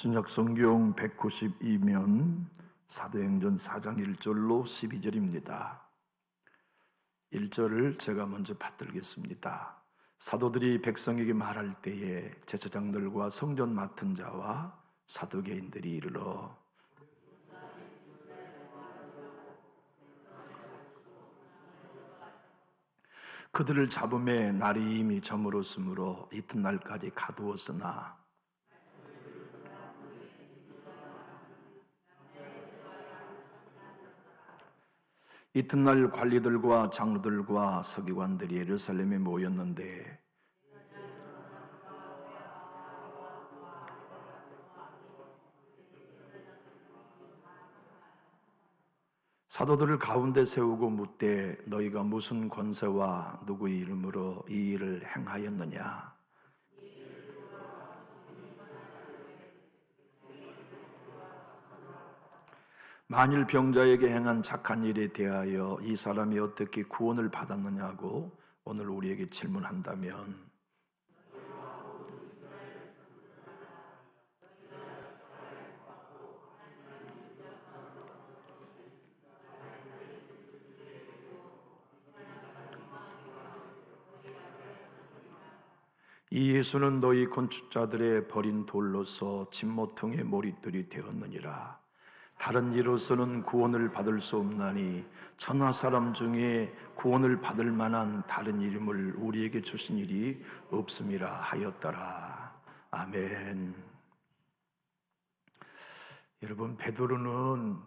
신약성경 192면 사도행전 4장 1절로 12절입니다. 1절을 제가 먼저 받들겠습니다. 사도들이 백성에게 말할 때에 제사장들과 성전 맡은 자와 사두개인들이 이르러 그들을 잡음에 날이 이미 저물었으므로 이튿날까지 가두었으나 이튿날 관리들과 장로들과 서기관들이 예루살렘에 모였는데 사도들을 가운데 세우고 묻되 너희가 무슨 권세와 누구의 이름으로 이 일을 행하였느냐? 만일 병자에게 행한 착한 일에 대하여 이 사람이 어떻게 구원을 받았느냐고 오늘 우리에게 질문한다면 이 예수는 너희 건축자들의 버린 돌로서 진모퉁의 머릿돌이 되었느니라. 다른 이로서는 구원을 받을 수 없나니 천하 사람 중에 구원을 받을 만한 다른 이름을 우리에게 주신 일이 없음이라 하였더라. 아멘. 여러분, 베드로는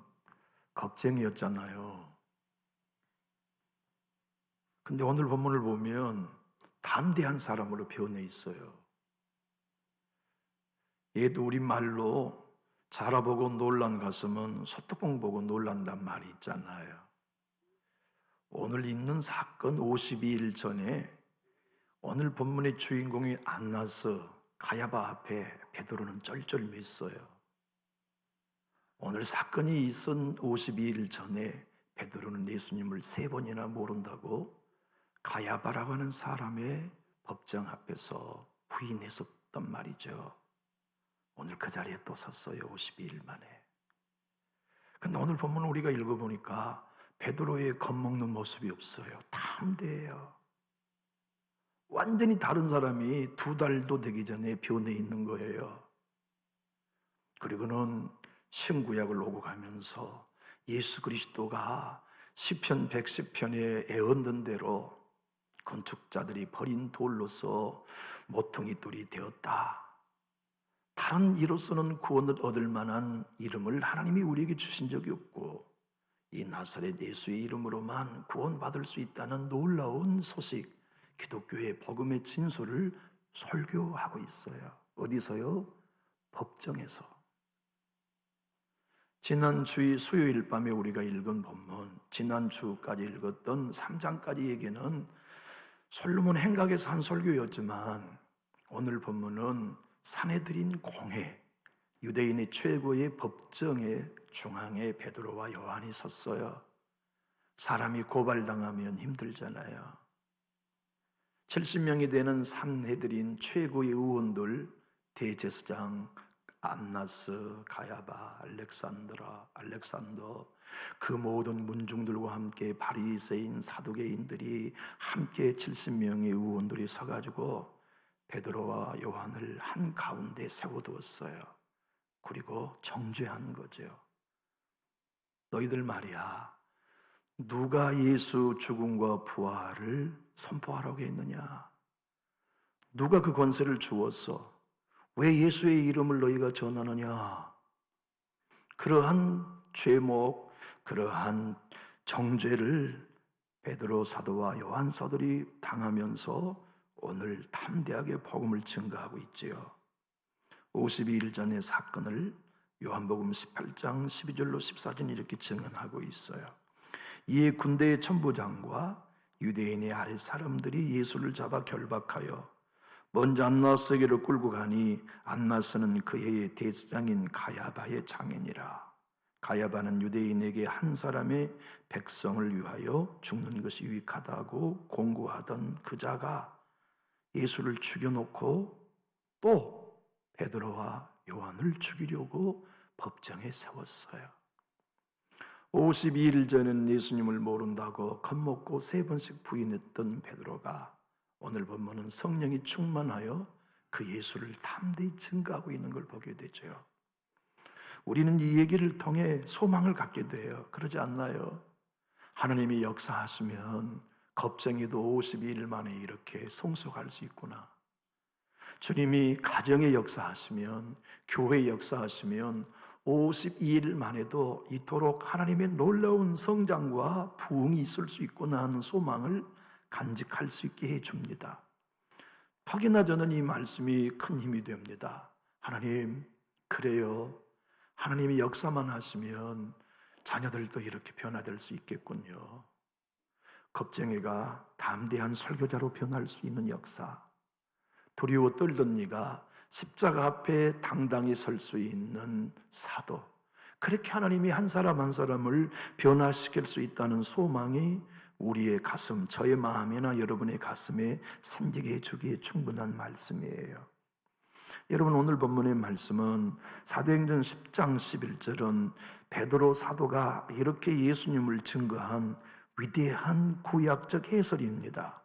겁쟁이였잖아요. 근데 오늘 본문을 보면 담대한 사람으로 변해 있어요. 얘도 우리말로 자라보고 놀란 가슴은 소뚜껑 보고 놀란단 말이 있잖아요. 오늘 있는 사건 52일 전에 오늘 본문의 주인공이 안나서 가야바 앞에 베드로는 쩔쩔 맸어요. 오늘 사건이 있은 52일 전에 베드로는 예수님을 3번이나 모른다고 가야바라고 하는 사람의 법정 앞에서 부인했었단 말이죠. 오늘 그 자리에 또 섰어요. 52일 만에. 근데 오늘 본문을 우리가 읽어보니까 베드로의 겁먹는 모습이 없어요. 담대해요. 완전히 다른 사람이 2달도 되기 전에 변해 있는 거예요. 그리고는 신구약을 오고 가면서 예수 그리스도가 시편 110편에 애언던 대로 건축자들이 버린 돌로서 모퉁이 돌이 되었다. 다른 이로서는 구원을 얻을 만한 이름을 하나님이 우리에게 주신 적이 없고 이 나사렛 예수의 이름으로만 구원받을 수 있다는 놀라운 소식, 기독교의 복음의 진술을 설교하고 있어요. 어디서요? 법정에서. 지난주 수요일 밤에 우리가 읽은 본문, 지난주까지 읽었던 3장까지 얘기는 솔로몬 행각에서 한 설교였지만 오늘 본문은 사내들인 공회, 유대인의 최고의 법정의 중앙에 베드로와 요한이 섰어요. 사람이 고발당하면 힘들잖아요. 70명이 되는 산헤드린 최고의 의원들, 대제사장 안나스, 가야바, 알렉산더 그 모든 문중들과 함께 바리새인 사두개인들이 함께 70명의 의원들이 서가지고 베드로와 요한을 한가운데 세워두었어요. 그리고 정죄한 거죠. 너희들 말이야, 누가 예수 죽음과 부활을 선포하라고 했느냐? 누가 그 권세를 주었어? 왜 예수의 이름을 너희가 전하느냐? 그러한 죄목, 그러한 정죄를 베드로 사도와 요한 사도들이 당하면서 오늘 담대하게 복음을 증거하고 있지요. 52일 전의 사건을 요한복음 18장 12절로 14절 이렇게 증언하고 있어요. 이에 군대의 천부장과 유대인의 아랫 사람들이 예수를 잡아 결박하여 먼저 안나스에게로 끌고 가니 안나스는 그 해의 대제사장인 가야바의 장인이라. 가야바는 유대인에게 한 사람의 백성을 위하여 죽는 것이 유익하다고 공고하던 그 자가 예수를 죽여놓고 또 베드로와 요한을 죽이려고 법정에 세웠어요. 52일 전엔 예수님을 모른다고 겁먹고 3번씩 부인했던 베드로가 오늘 본문은 성령이 충만하여 그 예수를 담대히 증거하고 있는 걸 보게 되죠. 우리는 이 얘기를 통해 소망을 갖게 돼요. 그러지 않나요? 하나님이 역사하시면 겁쟁이도 52일 만에 이렇게 성숙할 수 있구나. 주님이 가정의 역사하시면, 교회의 역사하시면 52일 만에도 이토록 하나님의 놀라운 성장과 부흥이 있을 수 있구나 하는 소망을 간직할 수 있게 해줍니다. 특히나 저는 이 말씀이 큰 힘이 됩니다. 하나님, 그래요. 하나님이 역사만 하시면 자녀들도 이렇게 변화될 수 있겠군요. 겁쟁이가 담대한 설교자로 변할 수 있는 역사, 두려워 떨던 네가 십자가 앞에 당당히 설 수 있는 사도, 그렇게 하나님이 한 사람 한 사람을 변화시킬 수 있다는 소망이 우리의 가슴, 저의 마음이나 여러분의 가슴에 생기게 해주기에 충분한 말씀이에요. 여러분, 오늘 본문의 말씀은 사도행전 10장 11절은 베드로 사도가 이렇게 예수님을 증거한 위대한 구약적 해설입니다.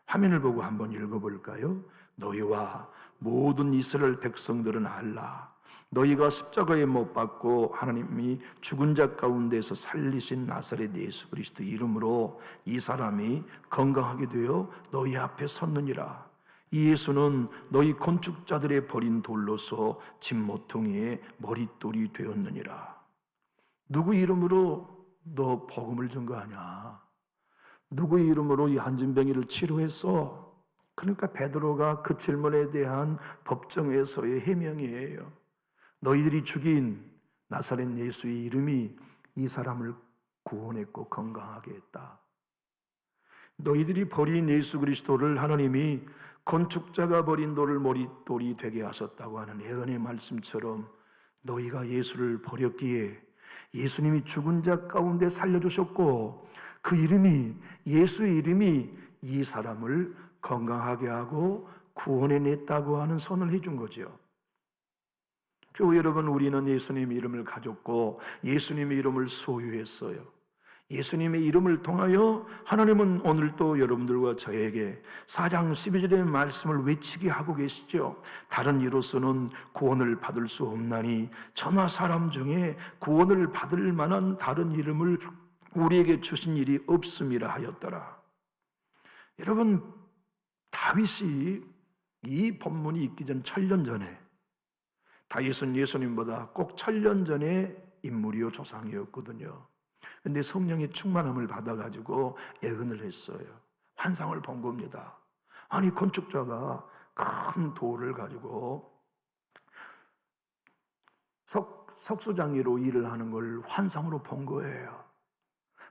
화면을 보고 한번 읽어볼까요? 너희와 모든 이스라엘 백성들은 알라. 너희가 십자가에 못 박고 하나님이 죽은 자 가운데서 살리신 나사렛 예수 그리스도 이름으로 이 사람이 건강하게 되어 너희 앞에 섰느니라. 이 예수는 너희 건축자들의 버린 돌로서 진모퉁이의 머릿돌이 되었느니라. 누구 이름으로 너 복음을 증거하냐? 누구 이름으로 이 한진병이를 치료했어? 그러니까 베드로가 그 질문에 대한 법정에서의 해명이에요. 너희들이 죽인 나사렛 예수의 이름이 이 사람을 구원했고 건강하게 했다. 너희들이 버린 예수 그리스도를 하나님이 건축자가 버린 돌을 머릿돌이 되게 하셨다고 하는 예언의 말씀처럼 너희가 예수를 버렸기에 예수님이 죽은 자 가운데 살려주셨고 그 이름이, 예수의 이름이 이 사람을 건강하게 하고 구원해냈다고 하는 선을 해준 거죠. 교회 여러분, 우리는 예수님의 이름을 가졌고 예수님의 이름을 소유했어요. 예수님의 이름을 통하여 하나님은 오늘도 여러분들과 저에게 4장 12절의 말씀을 외치게 하고 계시죠. 다른 이로서는 구원을 받을 수 없나니 천하 사람 중에 구원을 받을 만한 다른 이름을 우리에게 주신 일이 없음이라 하였더라. 여러분, 다윗이 이 본문이 있기 전 1000년 전에, 다윗은 예수님보다 꼭 1000년 전에 인물이요 조상이었거든요. 근데 성령의 충만함을 받아가지고 예언을 했어요. 환상을 본 겁니다. 아니, 건축자가 큰 돌을 가지고 석수장애로 일을 하는 걸 환상으로 본 거예요.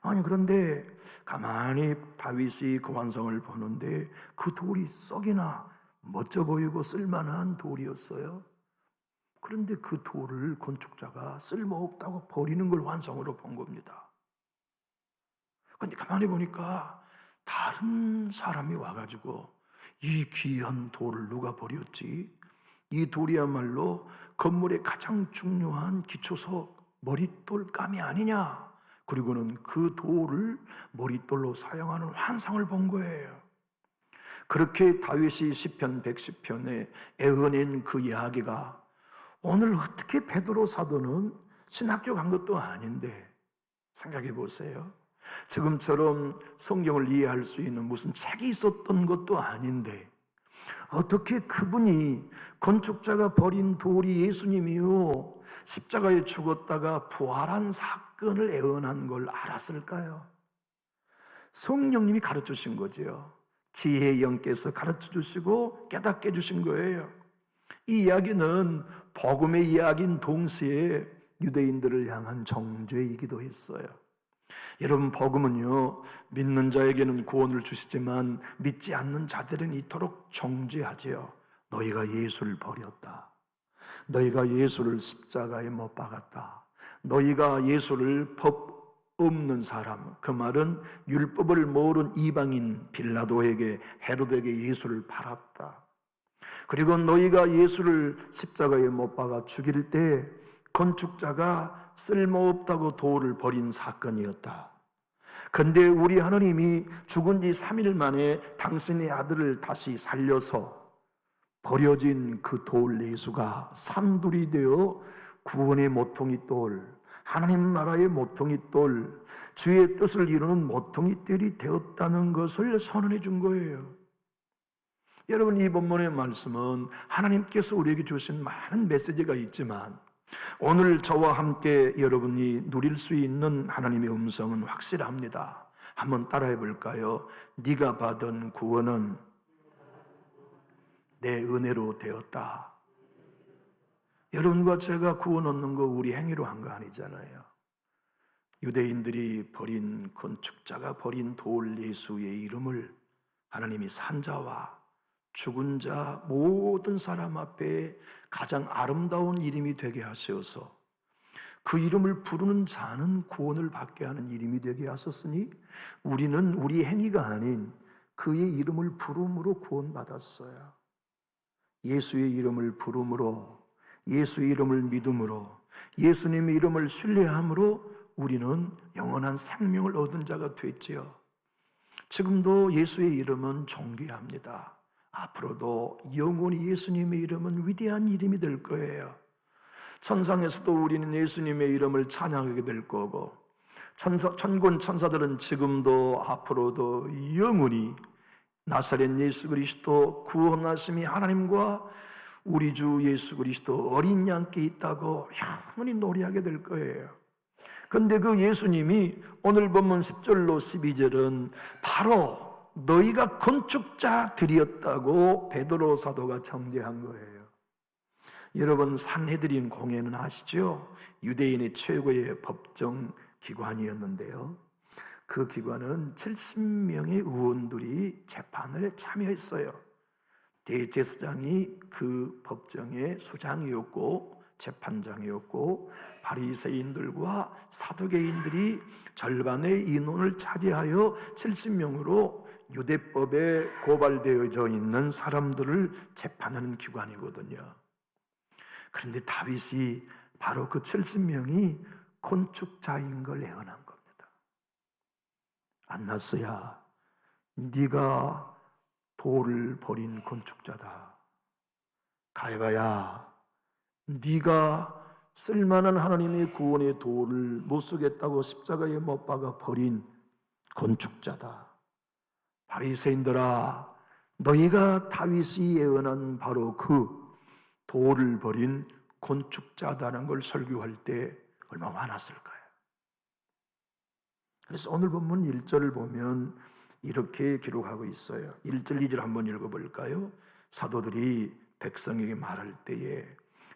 아니, 그런데 가만히 다윗이 그 환상을 보는데 그 돌이 썩이나 멋져 보이고 쓸만한 돌이었어요. 그런데 그 돌을 건축자가 쓸모없다고 버리는 걸 환상으로 본 겁니다. 그런데 가만히 보니까 다른 사람이 와가지고 이 귀한 돌을 누가 버렸지? 이 돌이야말로 건물의 가장 중요한 기초석 머릿돌감이 아니냐? 그리고는 그 돌을 머릿돌로 사용하는 환상을 본 거예요. 그렇게 다윗이 시편 110편에 애어낸 그 이야기가 오늘 어떻게 베드로 사도는 신학교 간 것도 아닌데, 생각해 보세요. 지금처럼 성경을 이해할 수 있는 무슨 책이 있었던 것도 아닌데 어떻게 그분이 건축자가 버린 돌이 예수님이요 십자가에 죽었다가 부활한 사건을 애언한 걸 알았을까요? 성령님이 가르쳐 주신 거죠. 지혜의 영께서 가르쳐 주시고 깨닫게 해주신 거예요. 이 이야기는 복음의 이야기인 동시에 유대인들을 향한 정죄이기도 했어요. 여러분, 복음은요, 믿는 자에게는 구원을 주시지만 믿지 않는 자들은 이토록 정죄하지요. 너희가 예수를 버렸다. 너희가 예수를 십자가에 못 박았다. 너희가 예수를 법 없는 사람, 그 말은 율법을 모른 이방인 빌라도에게, 헤롯에게 예수를 팔았다. 그리고 너희가 예수를 십자가에 못 박아 죽일 때 건축자가 쓸모없다고 돌을 버린 사건이었다. 근데 우리 하나님이 죽은 지 3일 만에 당신의 아들을 다시 살려서 버려진 그 돌 예수가 산돌이 되어 구원의 모퉁이 돌, 하나님 나라의 모퉁이 돌, 주의 뜻을 이루는 모퉁이 돌이 되었다는 것을 선언해 준 거예요. 여러분, 이 본문의 말씀은 하나님께서 우리에게 주신 많은 메시지가 있지만 오늘 저와 함께 여러분이 누릴 수 있는 하나님의 음성은 확실합니다. 한번 따라해 볼까요? 네가 받은 구원은 내 은혜로 되었다. 여러분과 제가 구원 얻는 거 우리 행위로 한 거 아니잖아요. 유대인들이 버린, 건축자가 버린 돌 예수의 이름을 하나님이 산자와 죽은 자 모든 사람 앞에 가장 아름다운 이름이 되게 하셔서 그 이름을 부르는 자는 구원을 받게 하는 이름이 되게 하셨으니 우리는 우리 행위가 아닌 그의 이름을 부름으로 구원받았어요. 예수의 이름을 부름으로, 예수의 이름을 믿음으로, 예수님의 이름을 신뢰함으로 우리는 영원한 생명을 얻은 자가 됐지요. 지금도 예수의 이름은 존귀합니다. 앞으로도 영원히 예수님의 이름은 위대한 이름이 될 거예요. 천상에서도 우리는 예수님의 이름을 찬양하게 될 거고, 천군 천사들은 지금도 앞으로도 영원히 나사렛 예수 그리스도 구원하심이 하나님과 우리 주 예수 그리스도 어린 양께 있다고 영원히 노래하게 될 거예요. 근데 그 예수님이 오늘 본문 10절로 12절은 바로 너희가 건축자들이었다고 베드로 사도가 정죄한 거예요. 여러분, 산헤드린 공회는 아시죠? 유대인의 최고의 법정 기관이었는데요. 그 기관은 70명의 의원들이 재판을 참여했어요. 대제사장이 그 법정의 수장이었고 재판장이었고 바리새인들과 사두개인들이 절반의 인원을 차지하여 70명으로 유대법에 고발되어져 있는 사람들을 재판하는 기관이거든요. 그런데 다윗이 바로 그 70명이 건축자인 걸 예언한 겁니다. 안나스야, 네가 돌을 버린 건축자다. 가야바야, 네가 쓸만한 하나님의 구원의 돌을 못 쓰겠다고 십자가에 못 박아 버린 건축자다. 바리새인들아, 너희가 다윗이 예언한 바로 그 돌을 버린 건축자다는 걸 설교할 때 얼마나 많았을까요? 그래서 오늘 본문 1절을 보면 이렇게 기록하고 있어요. 1절, 2절 한번 읽어볼까요? 사도들이 백성에게 말할 때에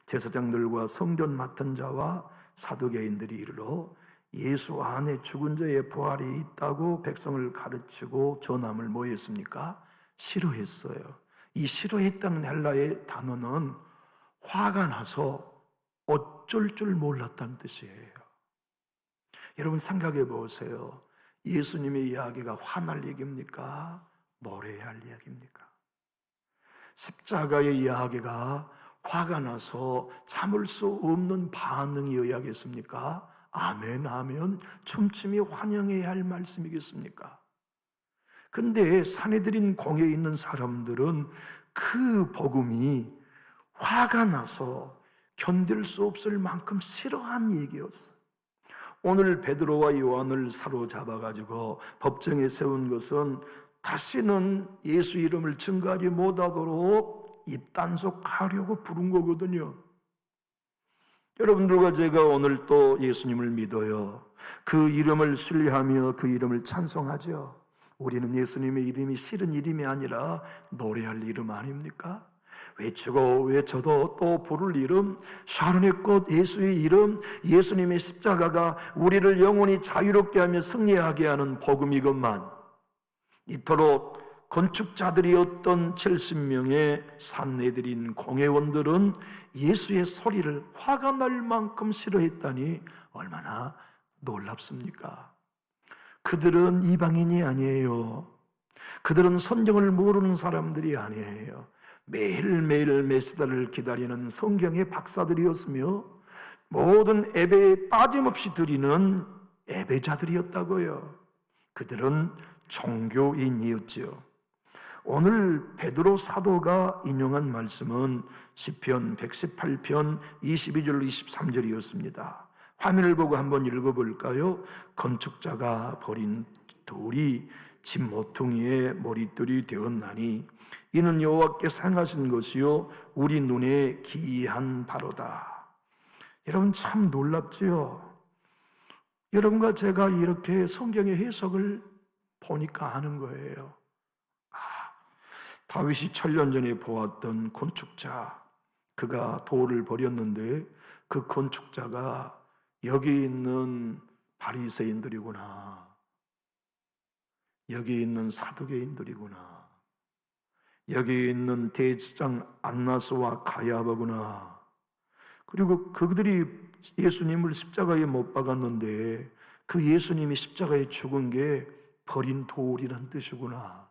제사장들과 성전 맡은 자와 사두개인들이 이르러 예수 안에 죽은 자의 부활이 있다고 백성을 가르치고 전함을 뭐 했습니까? 싫어했어요. 이 싫어했다는 헬라의 단어는 화가 나서 어쩔 줄 몰랐다는 뜻이에요. 여러분 생각해 보세요. 예수님의 이야기가 화날 얘기입니까? 노래해야 할 이야기입니까? 십자가의 이야기가 화가 나서 참을 수 없는 반응이어야겠습니까? 아멘 하면 춤추며 환영해야 할 말씀이겠습니까? 근데 산헤드린 공회에 있는 사람들은 그 복음이 화가 나서 견딜 수 없을 만큼 싫어한 얘기였어요. 오늘 베드로와 요한을 사로잡아가지고 법정에 세운 것은 다시는 예수 이름을 증거하지 못하도록 입단속하려고 부른 거거든요. 여러분들과 제가 오늘 또 예수님을 믿어요. 그 이름을 신뢰하며 그 이름을 찬송하죠. 우리는 예수님의 이름이 싫은 이름이 아니라 노래할 이름 아닙니까? 외치고 외쳐도 또 부를 이름, 샤론의 꽃 예수의 이름, 예수님의 십자가가 우리를 영원히 자유롭게 하며 승리하게 하는 복음이건만, 이토록 건축자들이었던 70명의 산헤드린 공회원들은 예수의 소리를 화가 날 만큼 싫어했다니 얼마나 놀랍습니까? 그들은 이방인이 아니에요. 그들은 성경을 모르는 사람들이 아니에요. 매일매일 메시다를 기다리는 성경의 박사들이었으며 모든 예배에 빠짐없이 드리는 예배자들이었다고요. 그들은 종교인이었지요. 오늘 베드로 사도가 인용한 말씀은 시편 118편 22절 23절이었습니다. 화면을 보고 한번 읽어볼까요? 건축자가 버린 돌이 집 모퉁이의 머릿돌이 되었나니 이는 여호와께서 행하신 것이요 우리 눈에 기이한 바로다. 여러분 참 놀랍지요? 여러분과 제가 이렇게 성경의 해석을 보니까 아는 거예요. 다윗이 천년 전에 보았던 건축자, 그가 돌을 버렸는데 그 건축자가 여기 있는 바리새인들이구나, 여기 있는 사두개인들이구나, 여기 있는 대제사장 안나스와 가야바구나. 그리고 그들이 예수님을 십자가에 못 박았는데 그 예수님이 십자가에 죽은 게 버린 돌이란 뜻이구나.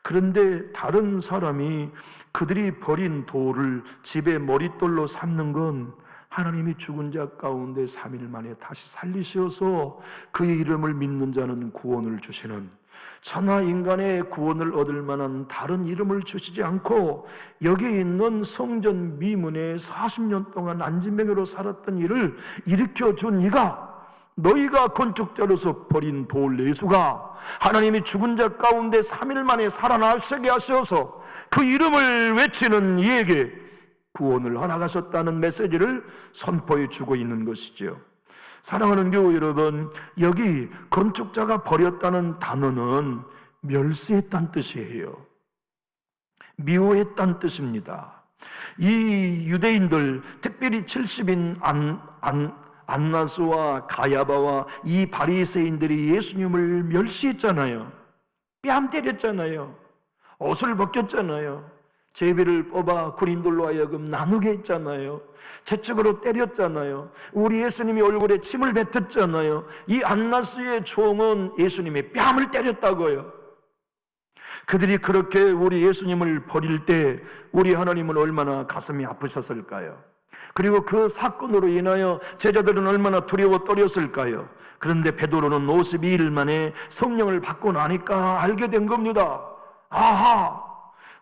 그런데 다른 사람이 그들이 버린 돌을 집에 머릿돌로 삼는 건 하나님이 죽은 자 가운데 3일 만에 다시 살리셔서 그의 이름을 믿는 자는 구원을 주시는, 천하 인간의 구원을 얻을 만한 다른 이름을 주시지 않고 여기 있는 성전 미문에 40년 동안 안진뱅이로 살았던 이를 일으켜준 이가, 너희가 건축자로서 버린 돌 예수가 하나님이 죽은 자 가운데 3일 만에 살아나시게 하셔서 그 이름을 외치는 이에게 구원을 허락하셨다는 메시지를 선포해 주고 있는 것이죠. 사랑하는 교우 여러분, 여기 건축자가 버렸다는 단어는 멸시했다는 뜻이에요. 미워했다는 뜻입니다. 이 유대인들, 특별히 70인 안나스와 가야바와 이 바리새인들이 예수님을 멸시했잖아요. 뺨 때렸잖아요. 옷을 벗겼잖아요. 제비를 뽑아 구린돌로 하여금 나누게 했잖아요. 채찍으로 때렸잖아요. 우리 예수님이 얼굴에 침을 뱉었잖아요. 이 안나스의 종은 예수님의 뺨을 때렸다고요. 그들이 그렇게 우리 예수님을 버릴 때 우리 하나님은 얼마나 가슴이 아프셨을까요? 그리고 그 사건으로 인하여 제자들은 얼마나 두려워 떨었을까요? 그런데 베드로는 52일 만에 성령을 받고 나니까 알게 된 겁니다. 아하!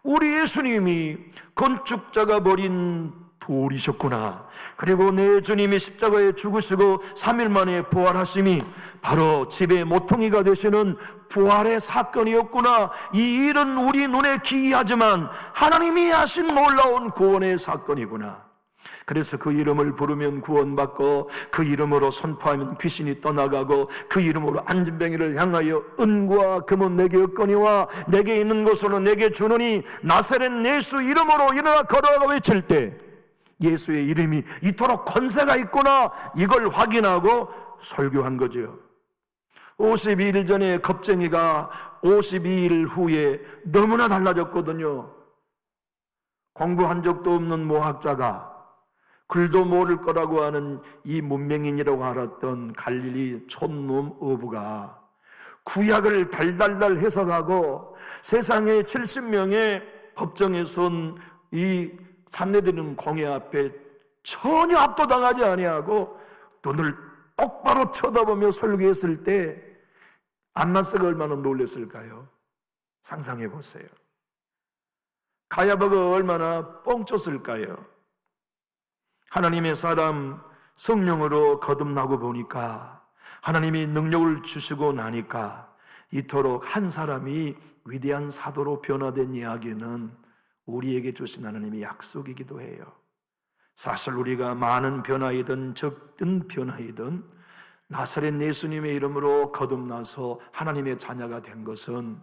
우리 예수님이 건축자가 버린 돌이셨구나. 그리고 내 주님이 십자가에 죽으시고 3일 만에 부활하심이 바로 집의 모퉁이가 되시는 부활의 사건이었구나. 이 일은 우리 눈에 기이하지만 하나님이 하신 놀라운 구원의 사건이구나. 그래서 그 이름을 부르면 구원받고 그 이름으로 선포하면 귀신이 떠나가고 그 이름으로 안진뱅이를 향하여 은과 금은 내게 없거니와 내게 있는 것으로 내게 주노니 나사렛 예수 이름으로 일어나 걸어가 외칠 때 예수의 이름이 이토록 권세가 있구나, 이걸 확인하고 설교한 거죠. 52일 전에 겁쟁이가 52일 후에 너무나 달라졌거든요. 공부한 적도 없는 모학자가, 글도 모를 거라고 하는 이 문맹인이라고 알았던 갈릴리 촌놈 어부가 구약을 달달달 해석하고 세상에 70명의 법정에 선 이 산내드는 공회 앞에 전혀 압도당하지 아니하고 눈을 똑바로 쳐다보며 설교했을 때 안나스가 얼마나 놀랐을까요? 상상해 보세요. 가야바가 얼마나 뻥쳤을까요? 하나님의 사람 성령으로 거듭나고 보니까, 하나님이 능력을 주시고 나니까 이토록 한 사람이 위대한 사도로 변화된 이야기는 우리에게 주신 하나님의 약속이기도 해요. 사실 우리가 많은 변화이든 적은 변화이든 나사렛 예수님의 이름으로 거듭나서 하나님의 자녀가 된 것은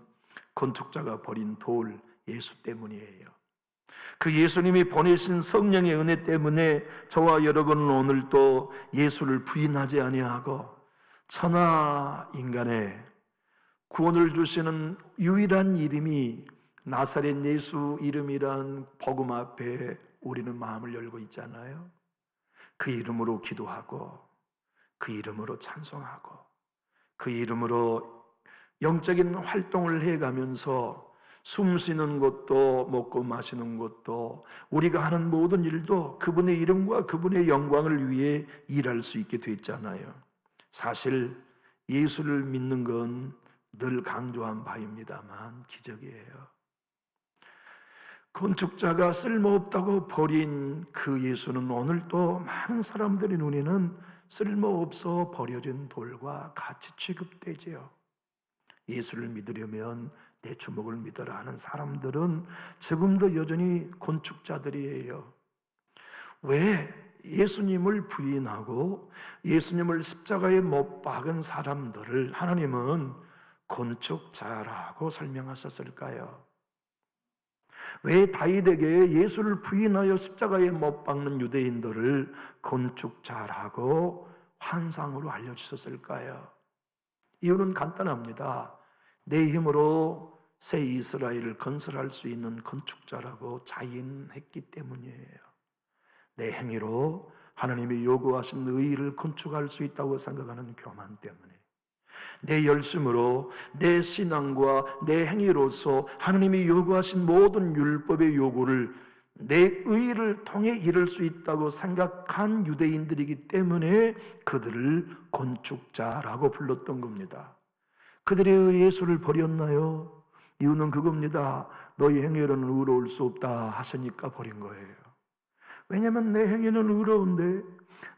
건축자가 버린 돌 예수 때문이에요. 그 예수님이 보내신 성령의 은혜 때문에 저와 여러분은 오늘 또 예수를 부인하지 아니하고 천하 인간의 구원을 주시는 유일한 이름이 나사렛 예수 이름이란 복음 앞에 우리는 마음을 열고 있잖아요. 그 이름으로 기도하고 그 이름으로 찬송하고 그 이름으로 영적인 활동을 해가면서 숨 쉬는 것도, 먹고 마시는 것도, 우리가 하는 모든 일도 그분의 이름과 그분의 영광을 위해 일할 수 있게 됐잖아요. 사실 예수를 믿는 건 늘 강조한 바입니다만 기적이에요. 건축자가 쓸모없다고 버린 그 예수는 오늘도 많은 사람들의 눈에는 쓸모없어 버려진 돌과 같이 취급되지요. 예수를 믿으려면 내 주먹을 믿어라 하는 사람들은 지금도 여전히 건축자들이에요. 왜 예수님을 부인하고 예수님을 십자가에 못 박은 사람들을 하나님은 건축자라고 설명하셨을까요? 왜 다윗에게 예수를 부인하여 십자가에 못 박는 유대인들을 건축자라고 환상으로 알려주셨을까요? 이유는 간단합니다. 내 힘으로 새 이스라엘을 건설할 수 있는 건축자라고 자인했기 때문이에요. 내 행위로 하나님이 요구하신 의의를 건축할 수 있다고 생각하는 교만 때문에, 내 열심으로 내 신앙과 내 행위로서 하나님이 요구하신 모든 율법의 요구를 내 의의를 통해 이룰 수 있다고 생각한 유대인들이기 때문에 그들을 건축자라고 불렀던 겁니다. 그들의 예수를 버렸나요? 이유는 그겁니다. 너희 행위로는 의로울 수 없다 하시니까 버린 거예요. 왜냐하면 내 행위는 의로운데,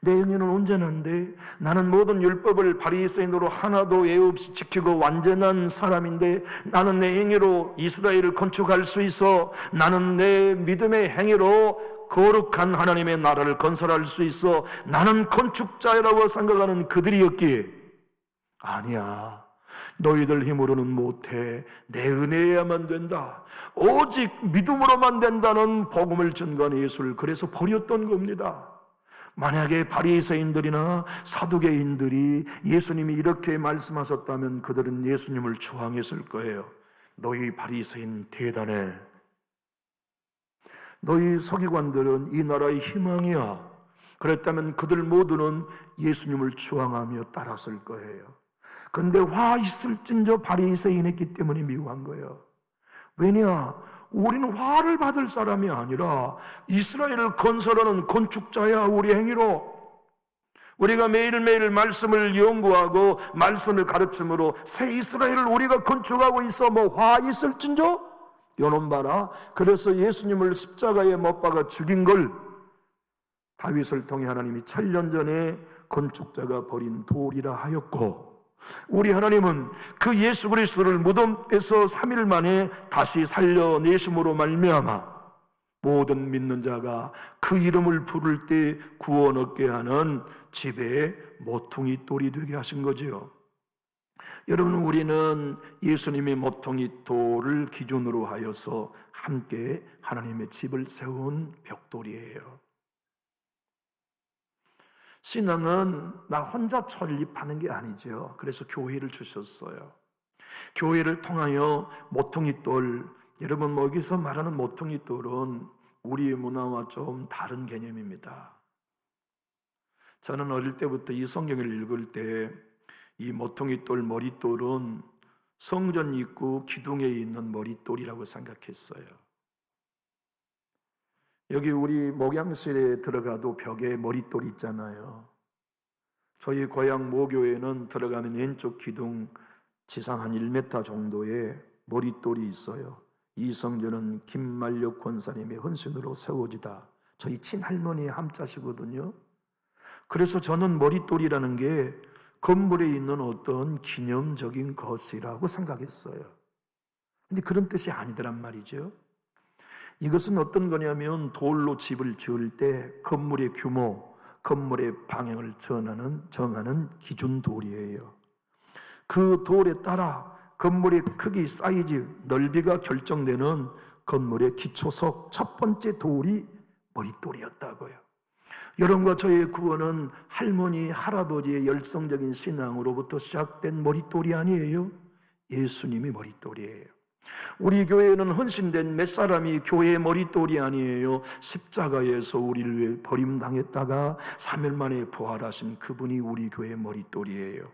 내 행위는 온전한데, 나는 모든 율법을 바리새인으로 하나도 예외 없이 지키고 완전한 사람인데, 나는 내 행위로 이스라엘을 건축할 수 있어, 나는 내 믿음의 행위로 거룩한 하나님의 나라를 건설할 수 있어, 나는 건축자라고 생각하는 그들이었기에, 아니야, 너희들 힘으로는 못해, 내 은혜야만 된다, 오직 믿음으로만 된다는 복음을 증거한 예수를 그래서 버렸던 겁니다. 만약에 바리새인들이나 사두개인들이 예수님이 이렇게 말씀하셨다면 그들은 예수님을 추앙했을 거예요. 너희 바리새인 대단해, 너희 서기관들은 이 나라의 희망이야. 그랬다면 그들 모두는 예수님을 추앙하며 따랐을 거예요. 근데 화 있을진저 바리새인했기 때문에 미워한 거예요. 왜냐? 우리는 화를 받을 사람이 아니라 이스라엘을 건설하는 건축자야. 우리 행위로 우리가 매일매일 말씀을 연구하고 말씀을 가르침으로 새 이스라엘을 우리가 건축하고 있어. 뭐 화 있을진저? 요놈 봐라. 그래서 예수님을 십자가에 못 박아 죽인 걸 다윗을 통해 하나님이 1000년 전에 건축자가 버린 돌이라 하였고, 우리 하나님은 그 예수 그리스도를 무덤에서 3일 만에 다시 살려내심으로 말미암아 모든 믿는 자가 그 이름을 부를 때 구원 얻게 하는 집의 모퉁이 돌이 되게 하신 거지요. 여러분, 우리는 예수님의 모퉁이 돌을 기준으로 하여서 함께 하나님의 집을 세운 벽돌이에요. 신앙은 나 혼자 설립하는 게 아니죠. 그래서 교회를 주셨어요. 교회를 통하여 모퉁이돌, 여러분 여기서 말하는 모퉁이돌은 우리의 문화와 좀 다른 개념입니다. 저는 어릴 때부터 이 성경을 읽을 때 이 모퉁이돌 머릿돌은 성전 입구 기둥에 있는 머릿돌이라고 생각했어요. 여기 우리 목양실에 들어가도 벽에 머릿돌 있잖아요. 저희 고향 모교에는 들어가면 왼쪽 기둥 지상 한 1m 정도의 머릿돌이 있어요. 이 성전은 김만력 권사님의 헌신으로 세워지다. 저희 친할머니의 함자시거든요. 그래서 저는 머릿돌이라는 게 건물에 있는 어떤 기념적인 것이라고 생각했어요. 근데 그런 뜻이 아니더란 말이죠. 이것은 어떤 거냐면 돌로 집을 지을 때 건물의 규모, 건물의 방향을 정하는 기준 돌이에요. 그 돌에 따라 건물의 크기, 사이즈, 넓이가 결정되는 건물의 기초석 첫 번째 돌이 머릿돌이었다고요. 여러분과 저의 구원은 할머니, 할아버지의 열성적인 신앙으로부터 시작된 머릿돌이 아니에요. 예수님이 머릿돌이에요. 우리 교회는 헌신된 몇 사람이 교회의 머릿돌이 아니에요. 십자가에서 우리를 위해 버림당했다가 3일 만에 부활하신 그분이 우리 교회의 머릿돌이에요.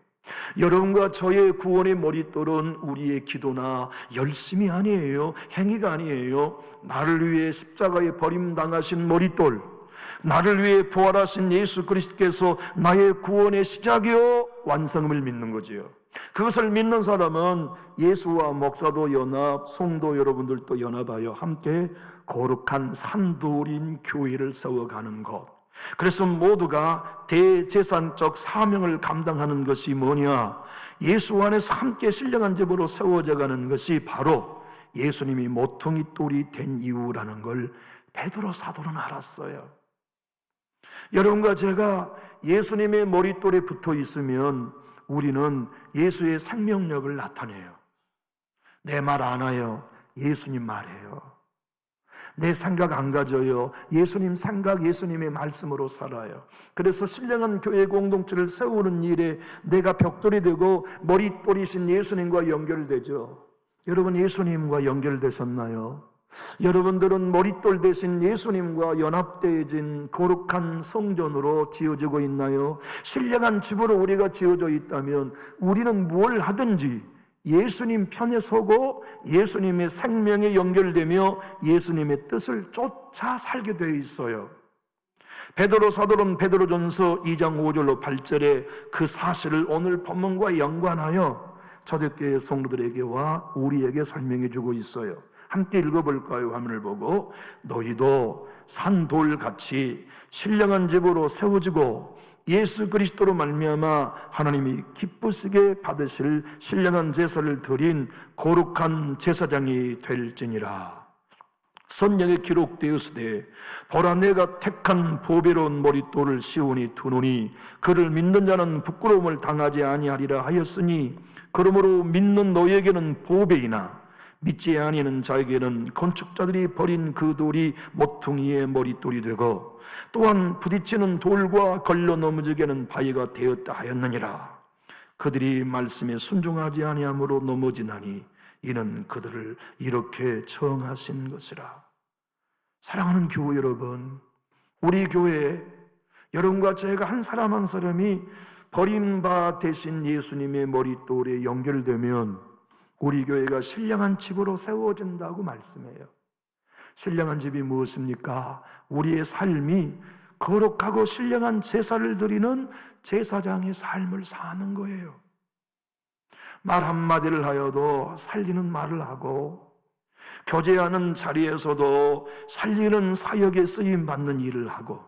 여러분과 저의 구원의 머릿돌은 우리의 기도나 열심이 아니에요. 행위가 아니에요. 나를 위해 십자가에 버림당하신 머릿돌, 나를 위해 부활하신 예수 그리스도께서 나의 구원의 시작이요 완성을 믿는 거지요. 그것을 믿는 사람은 예수와 목사도 연합, 성도 여러분들도 연합하여 함께 거룩한 산돌인 교회를 세워가는 것. 그래서 모두가 대제사장적 사명을 감당하는 것이 뭐냐? 예수 안에서 함께 신령한 집으로 세워져 가는 것이 바로 예수님이 모퉁이 돌이 된 이유라는 걸 베드로 사도는 알았어요. 여러분과 제가 예수님의 머릿돌에 붙어 있으면 우리는 예수의 생명력을 나타내요. 내 말 안 해요. 예수님 말해요. 내 생각 안 가져요. 예수님 생각, 예수님의 말씀으로 살아요. 그래서 신령한 교회 공동체를 세우는 일에 내가 벽돌이 되고 머릿돌이신 예수님과 연결되죠. 여러분, 예수님과 연결되셨나요? 여러분들은 머릿돌 대신 예수님과 연합되어진 거룩한 성전으로 지어지고 있나요? 신령한 집으로 우리가 지어져 있다면 우리는 뭘 하든지 예수님 편에 서고 예수님의 생명에 연결되며 예수님의 뜻을 쫓아 살게 되어 있어요. 베드로 사도는 베드로전서 2장 5절로 8절에 그 사실을 오늘 본문과 연관하여 초대교회 성도들에게와 우리에게 설명해 주고 있어요. 함께 읽어볼까요? 화면을 보고 너희도 산돌같이 신령한 집으로 세워지고 예수 그리스도로 말미암아 하나님이 기쁘시게 받으실 신령한 제사를 드린 거룩한 제사장이 될지니라. 성경에 기록되었으되 보라 내가 택한 보배로운 머릿돌을 시온이 두노니 그를 믿는 자는 부끄러움을 당하지 아니하리라 하였으니 그러므로 믿는 너희에게는 보배이나 믿지 아니하는 자에게는 건축자들이 버린 그 돌이 모퉁이의 머릿돌이 되고 또한 부딪히는 돌과 걸려 넘어지게 하는 바위가 되었다 하였느니라. 그들이 말씀에 순종하지 아니함으로 넘어지나니 이는 그들을 이렇게 정하신 것이라. 사랑하는 교회 여러분, 우리 교회에 여러분과 제가 한 사람 한 사람이 버림바 되신 예수님의 머릿돌에 연결되면 우리 교회가 신령한 집으로 세워진다고 말씀해요. 신령한 집이 무엇입니까? 우리의 삶이 거룩하고 신령한 제사를 드리는 제사장의 삶을 사는 거예요. 말 한마디를 하여도 살리는 말을 하고 교제하는 자리에서도 살리는 사역에 쓰임받는 일을 하고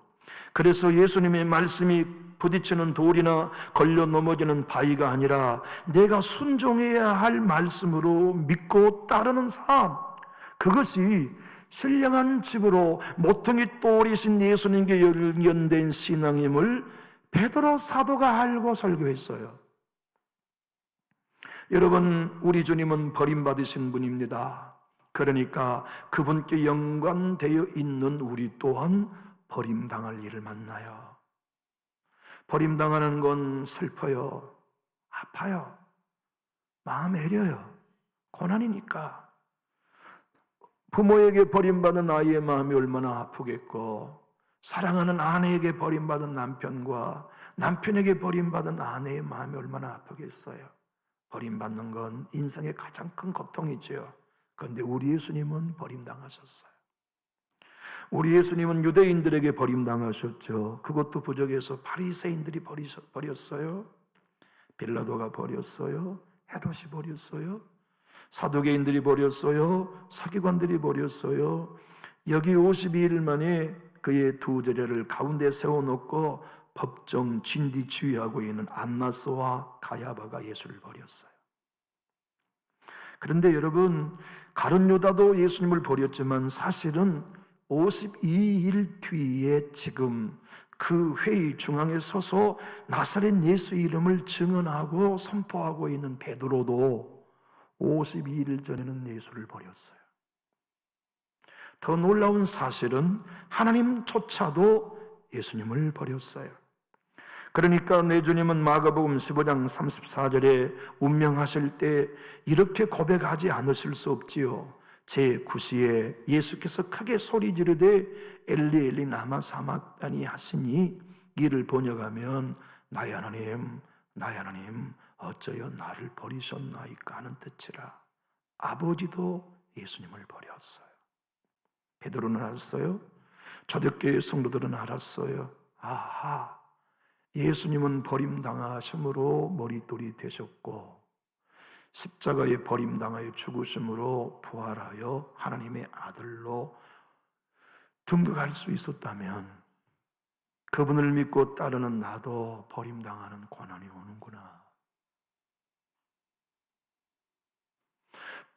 그래서 예수님의 말씀이 부딪히는 돌이나 걸려 넘어지는 바위가 아니라 내가 순종해야 할 말씀으로 믿고 따르는 삶, 그것이 신령한 집으로 모퉁이 돌이신 예수님께 연결된 신앙임을 베드로 사도가 알고 설교했어요. 여러분, 우리 주님은 버림받으신 분입니다. 그러니까 그분께 연관되어 있는 우리 또한 버림당할 일을 만나요. 버림당하는 건 슬퍼요. 아파요. 마음 애려요. 고난이니까. 부모에게 버림받은 아이의 마음이 얼마나 아프겠고, 사랑하는 아내에게 버림받은 남편과 남편에게 버림받은 아내의 마음이 얼마나 아프겠어요. 버림받는 건 인생의 가장 큰 고통이죠. 그런데 우리 예수님은 버림당하셨어요. 우리 예수님은 유대인들에게 버림당하셨죠. 그것도 부족해서 바리새인들이 버렸어요. 빌라도가 버렸어요. 헤롯이 버렸어요. 사두개인들이 버렸어요. 서기관들이 버렸어요. 여기 52일 만에 그의 두 제자를 가운데 세워놓고 법정 진리 지휘하고 있는 안나스와 가야바가 예수를 버렸어요. 그런데 여러분, 가룟 유다도 예수님을 버렸지만 사실은 52일 뒤에 지금 그 회의 중앙에 서서 나사렛 예수 이름을 증언하고 선포하고 있는 베드로도 52일 전에는 예수를 버렸어요. 더 놀라운 사실은 하나님조차도 예수님을 버렸어요. 그러니까 내 주님은 마가복음 15장 34절에 운명하실 때 이렇게 고백하지 않으실 수 없지요. 제9시에 예수께서 크게 소리 지르되 엘리 엘리 라마 사박다니 하시니 이를 번역하면 나의 하나님 나의 하나님 어쩌여 나를 버리셨나이까 하는 뜻이라. 아버지도 예수님을 버렸어요. 베드로는 알았어요. 초대교회 성도들은 알았어요. 아하, 예수님은 버림당하심으로 머릿돌이 되셨고 십자가에 버림당하여 죽으심으로 부활하여 하나님의 아들로 등극할 수 있었다면 그분을 믿고 따르는 나도 버림당하는 고난이 오는구나.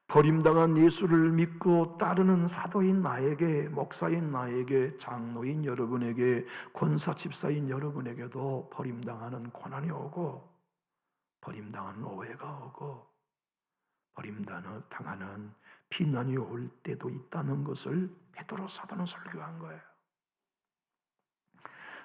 버림당한 예수를 믿고 따르는 사도인 나에게, 목사인 나에게, 장로인 여러분에게, 권사 집사인 여러분에게도 버림당하는 고난이 오고 버림당하는 오해가 오고 버림당하는 비난이 올 때도 있다는 것을 베드로 사도는 설교한 거예요.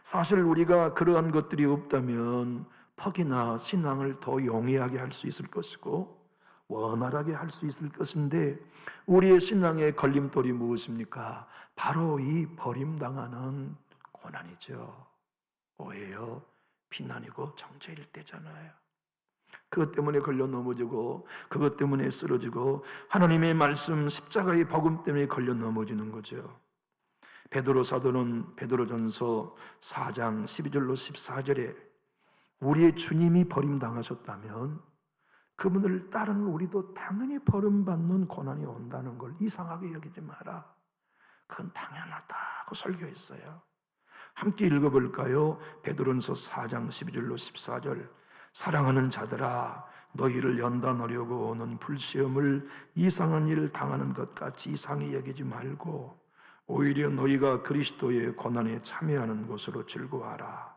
사실 우리가 그러한 것들이 없다면 퍽이나 신앙을 더 용이하게 할 수 있을 것이고 원활하게 할 수 있을 것인데 우리의 신앙의 걸림돌이 무엇입니까? 바로 이 버림당하는 고난이죠. 오해요, 비난이고 정죄일 때잖아요. 그것 때문에 걸려 넘어지고 그것 때문에 쓰러지고 하나님의 말씀 십자가의 복음 때문에 걸려 넘어지는 거죠. 베드로 사도는 베드로전서 4장 12절로 14절에 우리의 주님이 버림당하셨다면 그분을 따르는 우리도 당연히 버림받는 고난이 온다는 걸 이상하게 여기지 마라. 그건 당연하다고 설교했어요. 함께 읽어볼까요? 베드로전서 4장 12절로 14절. 사랑하는 자들아, 너희를 연단하려고 오는 불시험을 이상한 일을 당하는 것 같이 이상히 여기지 말고 오히려 너희가 그리스도의 고난에 참여하는 것으로 즐거워하라.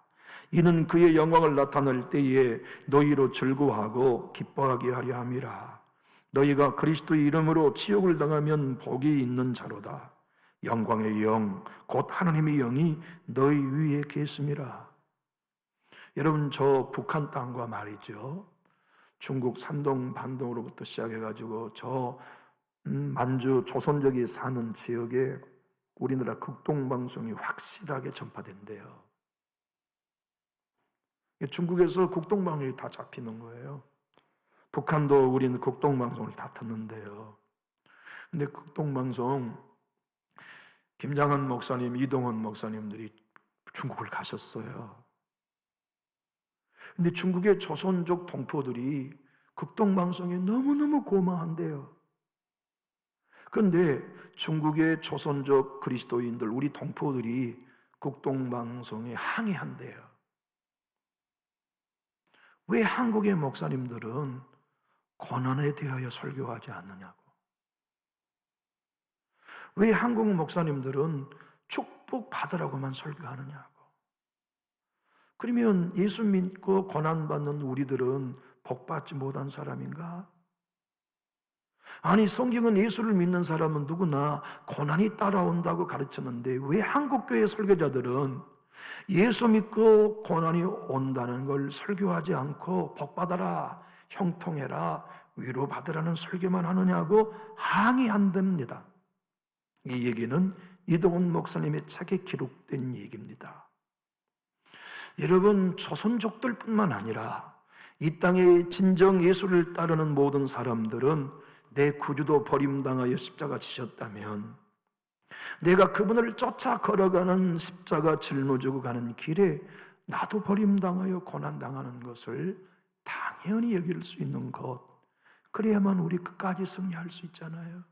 이는 그의 영광을 나타낼 때에 너희로 즐거워하고 기뻐하게 하려 함이라. 너희가 그리스도의 이름으로 치욕을 당하면 복이 있는 자로다. 영광의 영, 곧 하나님의 영이 너희 위에 계심이라. 여러분, 저 북한 땅과 말이죠, 중국 산동 반동으로부터 시작해가지고 저 만주 조선족이 사는 지역에 우리나라 극동방송이 확실하게 전파된대요. 중국에서 극동방송이 다 잡히는 거예요. 북한도 우리는 극동방송을 다 듣는데요. 근데 극동방송 김장한 목사님, 이동원 목사님들이 중국을 가셨어요. 근데 중국의 조선족 동포들이 극동방송에 너무너무 고마워한대요. 그런데 중국의 조선족 그리스도인들, 우리 동포들이 극동방송에 항의한대요. 왜 한국의 목사님들은 고난에 대하여 설교하지 않느냐고. 왜 한국 목사님들은 축복 받으라고만 설교하느냐고. 그러면 예수 믿고 고난받는 우리들은 복받지 못한 사람인가? 아니, 성경은 예수를 믿는 사람은 누구나 고난이 따라온다고 가르쳤는데 왜 한국교회 설교자들은 예수 믿고 고난이 온다는 걸 설교하지 않고 복받아라, 형통해라, 위로받으라는 설교만 하느냐고 항의한답니다. 이 얘기는 이동훈 목사님의 책에 기록된 얘기입니다. 여러분, 조선족들뿐만 아니라 이 땅에 진정 예수를 따르는 모든 사람들은 내 구주도 버림당하여 십자가 지셨다면 내가 그분을 쫓아 걸어가는 십자가 짊어지고 가는 길에 나도 버림당하여 고난당하는 것을 당연히 여길 수 있는 것, 그래야만 우리 끝까지 승리할 수 있잖아요.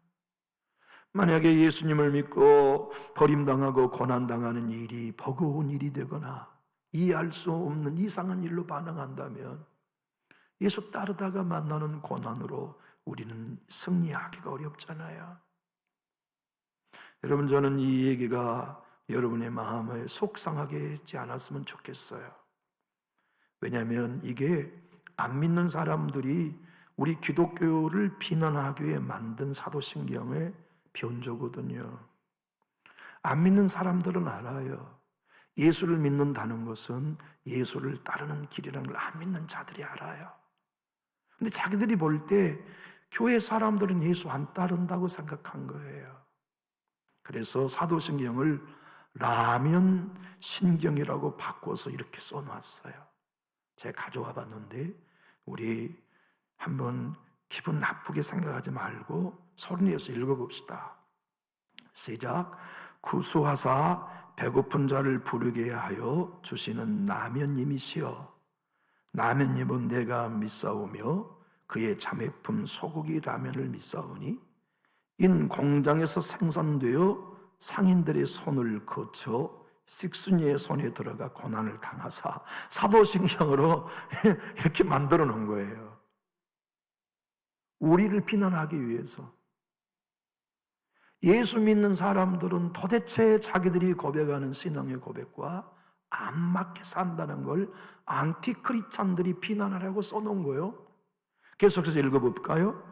만약에 예수님을 믿고 버림당하고 고난당하는 일이 버거운 일이 되거나 이해할 수 없는 이상한 일로 반응한다면 예수 따르다가 만나는 고난으로 우리는 승리하기가 어렵잖아요. 여러분, 저는 이 얘기가 여러분의 마음을 속상하게 하지 않았으면 좋겠어요. 왜냐하면 이게 안 믿는 사람들이 우리 기독교를 비난하기 위해 만든 사도신경의 변조거든요. 안 믿는 사람들은 알아요. 예수를 믿는다는 것은 예수를 따르는 길이라는 걸 안 믿는 자들이 알아요. 근데 자기들이 볼 때 교회 사람들은 예수 안 따른다고 생각한 거예요. 그래서 사도신경을 라면 신경이라고 바꿔서 이렇게 써놨어요. 제가 가져와 봤는데 우리 한번 기분 나쁘게 생각하지 말고 소리내서 읽어봅시다. 시작. 구수하사 배고픈 자를 부르게 하여 주시는 나면님이시여, 나면님은 내가 믿사오며 그의 자매품 소고기 라면을 믿사오니 인 공장에서 생산되어 상인들의 손을 거쳐 식순이의 손에 들어가 고난을 당하사, 사도신경으로 이렇게 만들어 놓은 거예요. 우리를 비난하기 위해서. 예수 믿는 사람들은 도대체 자기들이 고백하는 신앙의 고백과 안 맞게 산다는 걸 안티크리스찬들이 비난하라고 써놓은 거예요. 계속해서 읽어볼까요?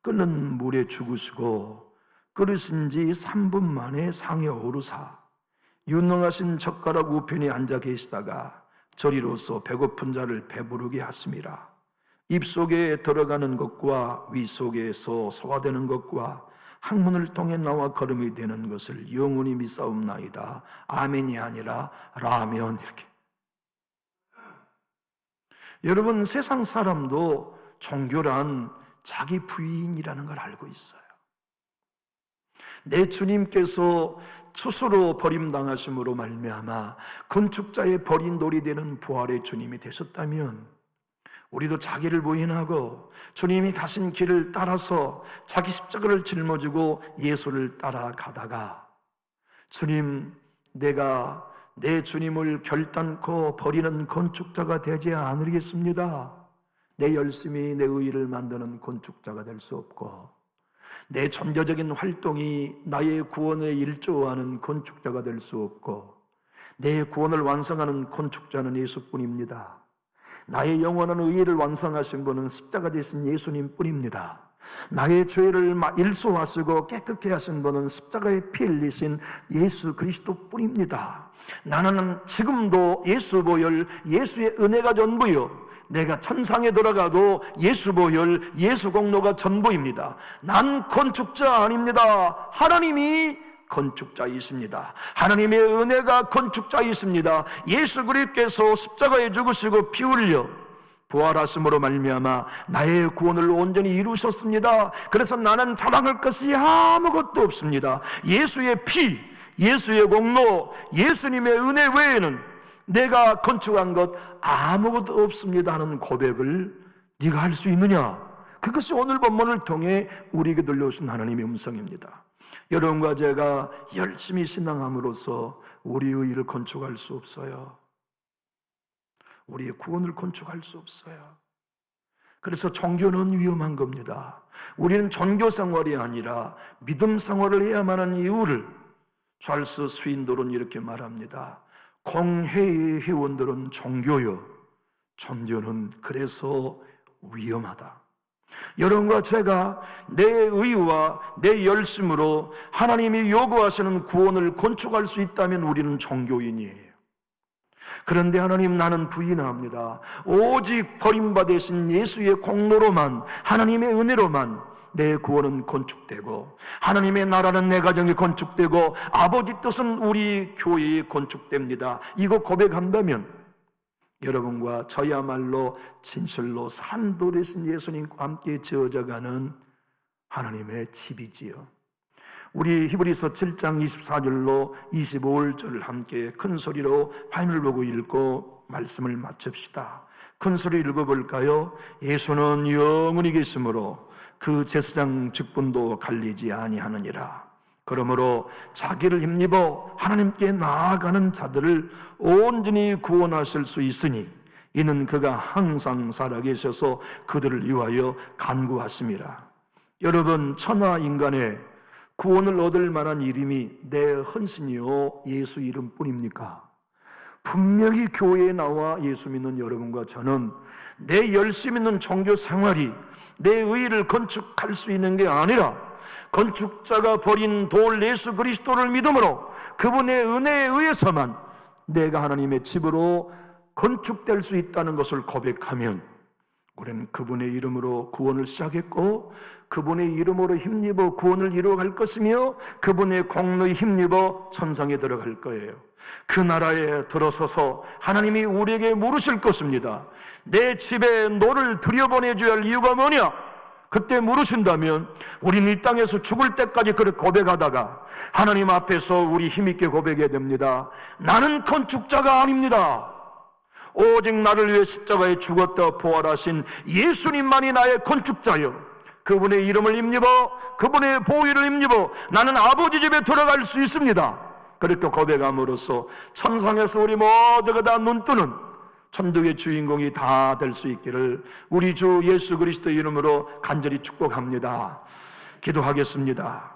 끓는 물에 죽으시고 끓으신 지 3분 만에 상에 오르사 유능하신 젓가락 우편에 앉아 계시다가 저리로서 배고픈 자를 배부르게 하심이라. 입속에 들어가는 것과 위속에서 소화되는 것과 항문을 통해 나와 거름이 되는 것을 영원히 믿사옵나이다. 아멘이 아니라 라면. 이렇게. 여러분, 세상 사람도 종교란 자기 부인이라는 걸 알고 있어요. 내 주님께서 스스로 버림당하심으로 말미암아 건축자의 버린 돌이 되는 부활의 주님이 되셨다면 우리도 자기를 부인하고 주님이 가신 길을 따라서 자기 십자가를 짊어지고 예수를 따라가다가 주님, 내가 내 주님을 결단코 버리는 건축자가 되지 않으겠습니다. 내 열심히 내 의의를 만드는 건축자가 될 수 없고 내 존재적인 활동이 나의 구원에 일조하는 건축자가 될 수 없고 내 구원을 완성하는 건축자는 예수뿐입니다. 나의 영원한 의의를 완성하신 분은 십자가 되신 예수님 뿐입니다. 나의 죄를 일소하시고 깨끗게 하신 분은 십자가에 피 흘리신 예수 그리스도 뿐입니다. 나는 지금도 예수 보혈, 예수의 은혜가 전부요, 내가 천상에 들어가도 예수 보혈, 예수 공로가 전부입니다. 난 건축자 아닙니다. 하나님이 건축자이십니다. 하나님의 은혜가 건축자이십니다. 예수 그리스도께서 십자가에 죽으시고 피 흘려 부활하심으로 말미암아 나의 구원을 온전히 이루셨습니다. 그래서 나는 자랑할 것이 아무것도 없습니다. 예수의 피, 예수의 공로, 예수님의 은혜 외에는 내가 건축한 것 아무것도 없습니다 하는 고백을 네가 할 수 있느냐? 그것이 오늘 본문을 통해 우리에게 들려오신 하나님의 음성입니다. 여러분과 제가 열심히 신앙함으로써 우리의 의의를 건축할 수 없어요. 우리의 구원을 건축할 수 없어요. 그래서 종교는 위험한 겁니다. 우리는 종교 생활이 아니라 믿음 생활을 해야만 하는 이유를 찰스 스윈도는 이렇게 말합니다. 공회의 회원들은 종교요, 종교는 그래서 위험하다. 여러분과 제가 내 의와 내 열심으로 하나님이 요구하시는 구원을 건축할 수 있다면 우리는 종교인이에요. 그런데 하나님, 나는 부인합니다. 오직 버림받으신 예수의 공로로만, 하나님의 은혜로만 내 구원은 건축되고 하나님의 나라는 내 가정이 건축되고 아버지 뜻은 우리 교회에 건축됩니다. 이거 고백한다면 여러분과 저야말로 진실로 산돌이신 예수님과 함께 지어져가는 하나님의 집이지요. 우리 히브리서 7장 24절로 25절을 함께 큰 소리로 화면을 보고 읽고 말씀을 마칩시다. 큰 소리 읽어볼까요? 예수는 영원히 계시므로 그 제사장 직분도 갈리지 아니하느니라. 그러므로 자기를 힘입어 하나님께 나아가는 자들을 온전히 구원하실 수 있으니 이는 그가 항상 살아계셔서 그들을 위하여 간구하심이라. 여러분, 천하 인간의 구원을 얻을 만한 이름이 내 헌신이요 예수 이름뿐입니까? 분명히 교회에 나와 예수 믿는 여러분과 저는 내 열심 있는 종교 생활이 내 의의를 건축할 수 있는 게 아니라 건축자가 버린 돌 예수 그리스도를 믿음으로 그분의 은혜에 의해서만 내가 하나님의 집으로 건축될 수 있다는 것을 고백하면 우리는 그분의 이름으로 구원을 시작했고 그분의 이름으로 힘입어 구원을 이루어갈 것이며 그분의 공로에 힘입어 천상에 들어갈 거예요. 그 나라에 들어서서 하나님이 우리에게 물으실 것입니다. 내 집에 너를 들여보내줘야 할 이유가 뭐냐? 그때 물으신다면 우리는 이 땅에서 죽을 때까지 그렇게 고백하다가 하나님 앞에서 우리 힘있게 고백해야 됩니다. 나는 건축자가 아닙니다. 오직 나를 위해 십자가에 죽었다 부활하신 예수님만이 나의 건축자요, 그분의 이름을 힘입어 그분의 보혈을 힘입어 나는 아버지 집에 들어갈 수 있습니다. 그렇게 고백함으로써 천상에서 우리 모두가 다 눈뜨는 천국의 주인공이 다 될 수 있기를 우리 주 예수 그리스도 이름으로 간절히 축복합니다. 기도하겠습니다.